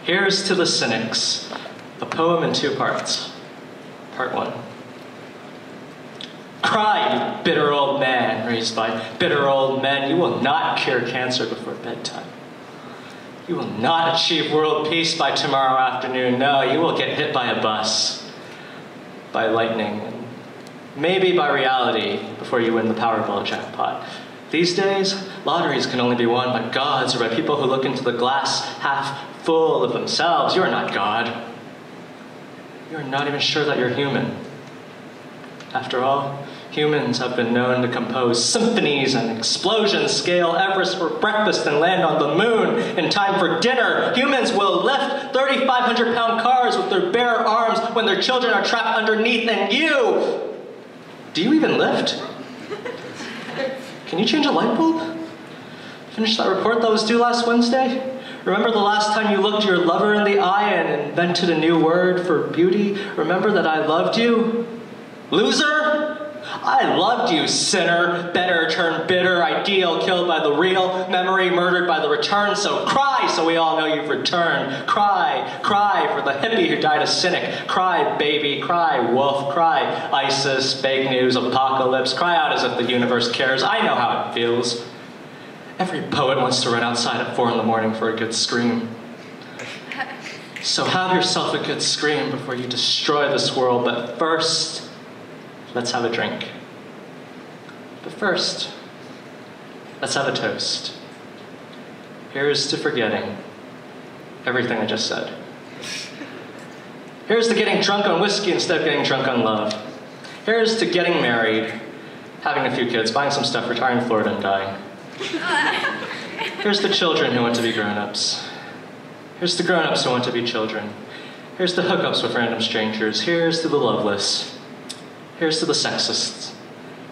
Here's to the Cynics, a poem in 2 parts. Part 1. Cry, you bitter old man, raised by bitter old men. You will not cure cancer before bedtime. You will not achieve world peace by tomorrow afternoon. No, you will get hit by a bus, by lightning, and maybe by reality before you win the Powerball jackpot. These days, lotteries can only be won by gods or by people who look into the glass half full of themselves. You are not God. You are not even sure that you're human. After all, humans have been known to compose symphonies and explosions, scale Everest for breakfast and land on the moon in time for dinner. Humans will lift 3,500-pound cars with their bare arms when their children are trapped underneath. And you, do you even lift? Can you change a light bulb? Finish that report that was due last Wednesday? Remember the last time you looked your lover in the eye and invented a new word for beauty? Remember that I loved you? Loser? I loved you, sinner. Better turned bitter, ideal killed by the real, memory murdered by the return. So cry so we all know you've returned. Cry, cry for the hippie who died a cynic. Cry, baby, cry, wolf, cry, ISIS, fake news, apocalypse. Cry out as if the universe cares. I know how it feels. Every poet wants to run outside at 4 in the morning for a good scream. So have yourself a good scream before you destroy this world, but first, let's have a drink. But first, let's have a toast. Here's to forgetting everything I just said. Here's to getting drunk on whiskey instead of getting drunk on love. Here's to getting married, having a few kids, buying some stuff, retiring to Florida and dying. Here's to children who want to be grown-ups. Here's to grown-ups who want to be children. Here's to hookups with random strangers. Here's to the loveless. Here's to the sexists.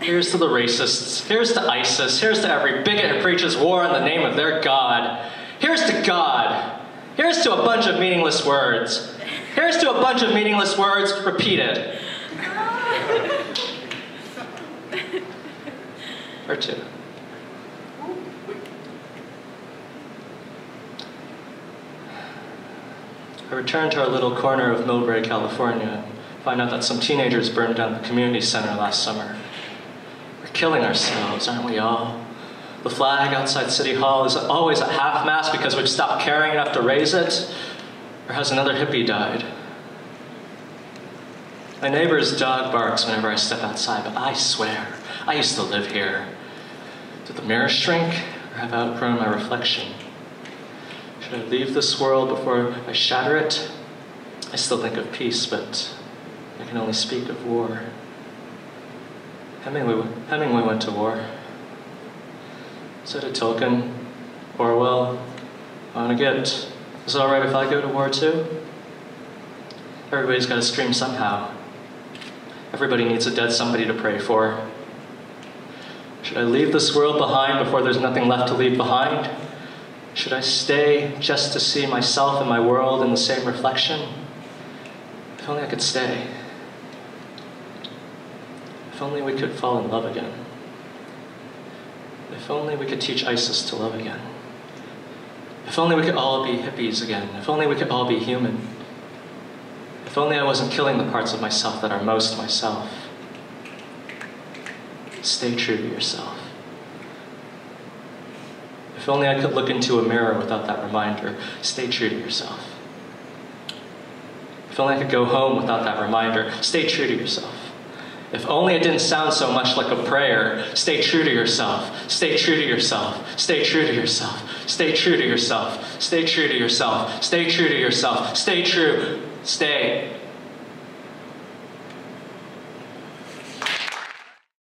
Here's to the racists. Here's to ISIS. Here's to every bigot who preaches war in the name of their God. Here's to God. Here's to a bunch of meaningless words. Here's to a bunch of meaningless words repeated. Or 2. I returned to our little corner of Millbrae, California, and find out that some teenagers burned down the community center last summer. We're killing ourselves, aren't we all? The flag outside City Hall is always at half-mast because we've stopped caring enough to raise it, or has another hippie died? My neighbor's dog barks whenever I step outside, but I swear, I used to live here. Did the mirror shrink, or have I outgrown my reflection? Should I leave this world before I shatter it? I still think of peace, but I can only speak of war. Hemingway went to war. So did Tolkien, Orwell, Vonnegut. Is it all right if I go to war too? Everybody's got to scream somehow. Everybody needs a dead somebody to pray for. Should I leave this world behind before there's nothing left to leave behind? Should I stay just to see myself and my world in the same reflection? If only I could stay. If only we could fall in love again. If only we could teach ISIS to love again. If only we could all be hippies again. If only we could all be human. If only I wasn't killing the parts of myself that are most myself. Stay true to yourself. If only I could look into a mirror without that reminder. Stay true to yourself. If only I could go home without that reminder. Stay true to yourself. If only it didn't sound so much like a prayer. Stay true to yourself. Stay true to yourself. Stay true to yourself. Stay true to yourself. Stay true to yourself. Stay true to yourself. Stay true. Stay.